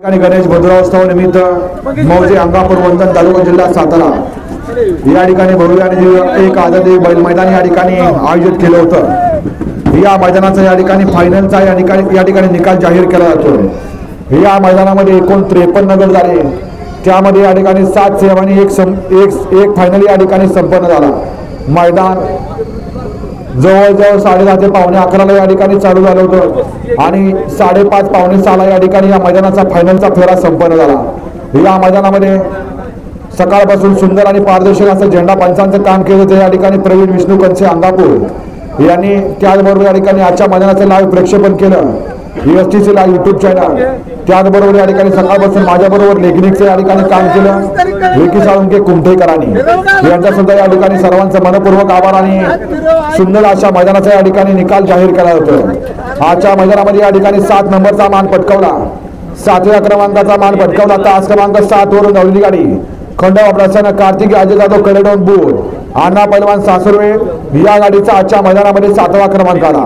ठिकाणी गणेश भद्रोत्सव निमित्त मौजे अंगापूर वंदन तालुका जिल्हा सातारा या ठिकाणी भव्य एक आझादी बैल मैदान या ठिकाणी आयोजित केलं होतं। या मैदानाचा या ठिकाणी फायनलचा या ठिकाणी निकाल जाहीर केला जातो। या मैदानामध्ये एकूण 53 गट झाले, त्यामध्ये या ठिकाणी 7 सेम आणि एक फायनल या ठिकाणी संपन्न झाला। मैदान जवळजवळ 10:30 ते 11:15 या ठिकाणी चालू झालं होतं आणि 5:30 पावणे 6 या ठिकाणी या मैदानाचा फायनलचा फेरा संपन्न झाला। या मैदानामध्ये सकाळपासून सुंदर आणि पारदर्शक असं झेंडा पंचांचं काम केलं होतं। या ठिकाणी प्रवीण विष्णू कंचे अंगापूर यांनी त्याचबरोबर या ठिकाणी आजच्या मैदानाचं लाईव्ह प्रक्षेपण केलं, ESTC लाईव्ह YouTube चॅनल। त्याचबरोबर या ठिकाणी सकाळपासून माझ्याबरोबर लेखनिकचं या ठिकाणी काम केलं विकी साळुंके कुमठेकरांनी, यांचा सुद्धा या ठिकाणी सर्वांचं मनपूर्वक आभार आणि सुंदर अशा मैदानाचा या ठिकाणी निकाल जाहीर केला होता। आजच्या मैदानामध्ये या ठिकाणी 7 नंबरचा मान पटकावला, 7व्या क्रमांकाचा मान पटकावला तास क्रमांक 7 वरून धावलेली गाडी खंडवा प्रसन्न कार्तिक अजय जाधव कलेडोन बूट अण्णा पैलवान सासुर्वे या गाडीचा आजच्या मैदानामध्ये 7वा क्रमांक आला।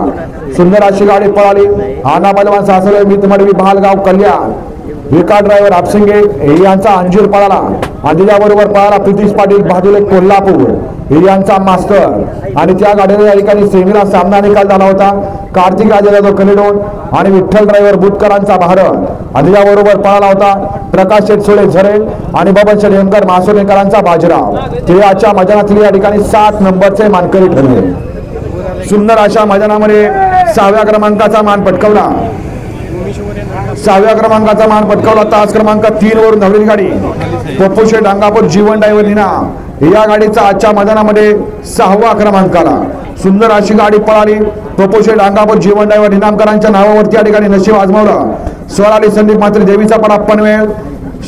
सुंदर अशी गाडी पळाली। अण्णा पैलवान सासुर्वे मितमडवी भालगाव कल्याण विका ड्रायव्हर आपसिंगे यांचा अंजीर पळाला आणि त्याबरोबर पळाला प्रितीश पाटील बहादुर कोल्हापूर यांचा मास्टर आणि त्या गाडीला या ठिकाणी सेमीला सामना निकाल झाला होता। कार्तिक अजय जाधव कलेडोन आणि विठ्ठल ड्रायव्हर बुटकरांचा भारत आणि त्याबरोबर पळाला होता प्रकाश शेटसोळे झरेल आणि बबन शेडकर मासोनेकरांचा बाजीराव। ते आजच्या मैदानातील या ठिकाणी 7 नंबरचे मानकरी ठरले। सुंदर अशा मैदानामध्ये 6व्या क्रमांकाचा मान पटकावला, 6व्या क्रमांकाचा मान पटकावला तास क्रमांक 3 वरून धावलेली गाडी पप्पू शेठ अंगापूर जीवन ड्रायव्हर निना या गाडीचा आजच्या मैदानामध्ये 6वा क्रमांक आला। सुंदर अशी गाडी पळाली। पप्पू शेठ अंगापूर जीवन ड्रायव्हर निनामकरांच्या नावावरती या ठिकाणी नशीब आजमावलं। स्वराली संदीप मात्र देवीचा पडा पनवेल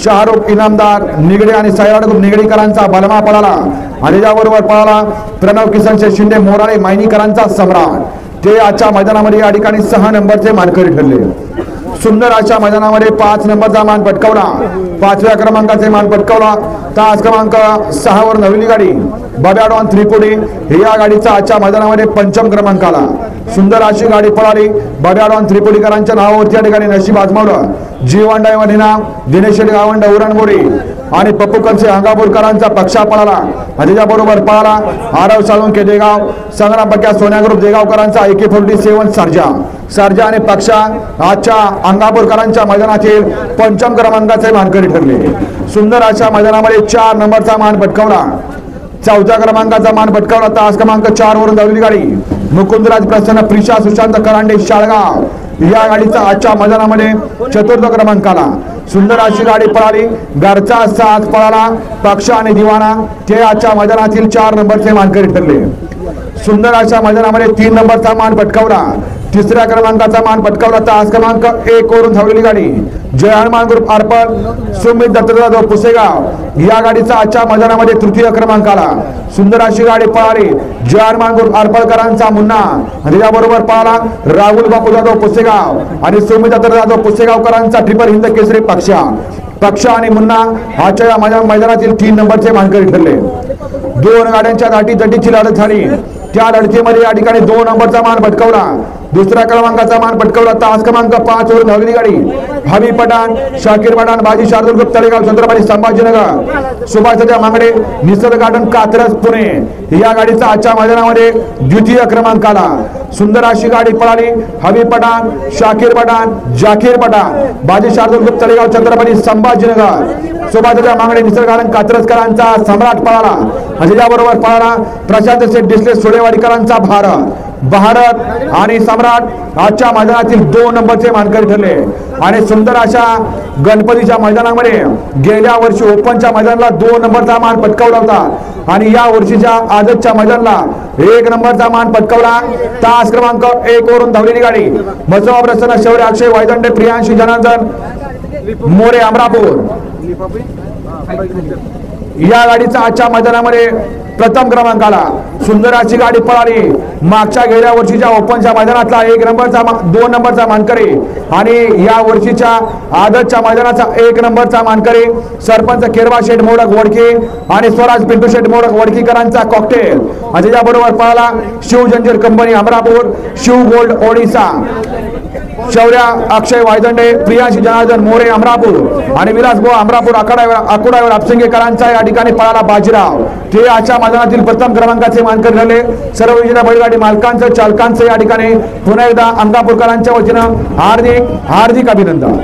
शाहरुख इनामदार निगडे आणि सायराड ग्रुप निगडीकरांचा बलमा पळाला आणि त्याबरोबर पळाला प्रणव किसन शिंदे मोराळे मायनीकरांचा सम्राट। ते आजच्या मैदानामध्ये या ठिकाणी 6 नंबरचे मानकरी ठरले। सुंदर अशा मैदानामध्ये 5 नंबरचा मान पटकावला, 5व्या क्रमांकाचे मान पटकावला तास क्रमांक 6 वर नवली गाडी बब्याडॉन त्रिपुडी या गाडीचा आजच्या मैदानामध्ये 5वा क्रमांक आला। सुंदर अशी गाडी पळाली। बब्याडॉन त्रिपुडीकरांच्या नावावरती या ठिकाणी नशीब आजमावलं। जीवन ड्रायव्हर इनाम दिनेश गावंड उरणबोडी आणि पप्पू कंचे अंगापूरकरांचा पक्षा पळाला आणि त्याबरोबर पळाला आरव साळुंके देगाव संग्राम पक्या सोन्या ग्रुप देगावकरांचा AK-47 सर्जा आणि पक्षा आजच्या अंगापूरकरांच्या मैदानातील 5वा क्रमांकाचे मानकरी ठरले। सुंदर अशा मैदानामध्ये 4 नंबरचा मान पटकावला, 4व्या क्रमांकाचा मान पटकावला तास क्रमांक 4 वरून धावलेली गाडी मुकुंदराज प्रसन्न प्रिशा सुशांत करांडे शाळगाव या गाडीचा आजच्या मैदानामध्ये 4था क्रमांक आला। सुंदर अशी गाडी पळाली। घरचा साथ पळाला पक्ष आणि दिवाना ते आजच्या मैदानातील 4 नंबरचे मानकरी ठरले। सुंदर अशा मैदानामध्ये 3 नंबरचा मान पटकावला, 3ऱ्या क्रमांकाचा मान पटकावला तास क्रमांक 1 वरून धावलेली गाडी जय हनुमान ग्रुप अर्पण सुमित दत्तदादा पुसेगाव या गाडीचा आजच्या मैदानामध्ये 3य क्रमांक आला। सुंदर अशी गाडी पळाली। जय हनुमान ग्रुप अर्पणकरांचा मुन्ना आणि त्याबरोबर पळाला राहुल बापू जाधव पुसेगाव आणि सुमित दत्तदादा पुसेगावकरांचा ट्रिपल हिंद केसरी पक्ष आणि मुन्ना आजच्या या मैदानातील 3 नंबरचे मानकरी ठरले। 2 गाड्यांच्या दाटीची लढत झाली। त्या लढतीमध्ये या ठिकाणी 2 नंबरचा मान पटकावला, 2ऱ्या क्रमांकाचा मान पटकावला तास क्रमांक 5 वरून धावलेली गाडी हबी पठाण शाकीर पठाण बाजी शार्दुल ग्रुप तळेगाव छत्रपती संभाजीनगर सुभाषच्या मांगडे निसर्ग गार्डन कात्रज पुणे या गाडीचा आजच्या मैदानामध्ये 2य क्रमांक आला। सुंदर अशी गाडी पळाली। हबी पठाण शाकीर पठाण जाकीर पठाण बाजी शार्दुल ग्रुप तळेगाव छत्रपती संभाजीनगर सुभाषच्या मांगडे निसर्ग गार्डन कात्रजकरांचा सम्राट पळाला आणि त्याबरोबर पळाला प्रशांत शेठ डिसले सोडेवाडीकरांचा भारत आणि सम्राट आजच्या मैदानातील 2 नंबरचे मानकरी ठरले। आणि सुंदर अशा गणपतीच्या मैदानामध्ये गेल्या वर्षी ओपनच्या मैदानाला 2 नंबरचा मान पटकावला होता आणि या वर्षीच्या आजच्या मैदानाला 1 नंबरचा मान पटकावला तास क्रमांक 1 वरून धावलेली गाडी मसवा प्रसन्न शौर्य अक्षय वायदंडे प्रियांशी जनार्दन मोरे अमरापूर या गाडीचा आजच्या मैदानामध्ये प्रथम क्रमांक आला। सुंदर अशी गाडी पळाली। मागच्या गेल्या वर्षीच्या ओपनच्या मैदानातला 2 नंबरचा मानकरी आणि या वर्षीच्या आदतच्या मैदानाचा 1 नंबरचा मानकरी सरपंच केरवा शेठ मोडक वडकी आणि स्वराज पिंटू शेठ मोडक वडकीकरांचा कॉकटेल आणि त्याबरोबर पळाला शिव जंजीर कंपनी अमरापूर शिव गोल्ड ओडिसा शौर्या अक्षय वायदंडे, प्रियांशी जनार्दन मोरे अमरापूर आणि विलास भाऊ अमरापूर आकुडावर आपसिंगेकरांचा या ठिकाणी पळाला बाजीराव. ते आजच्या मैदानातील प्रथम क्रमांकाचे मानकरी ठरले. सर्व विजेत्या बैलगाडी मालकांचं चालकांचं या ठिकाणी पुन्हा एकदा अंगापूरकरांच्या वतीनं हार्दिक अभिनंदन.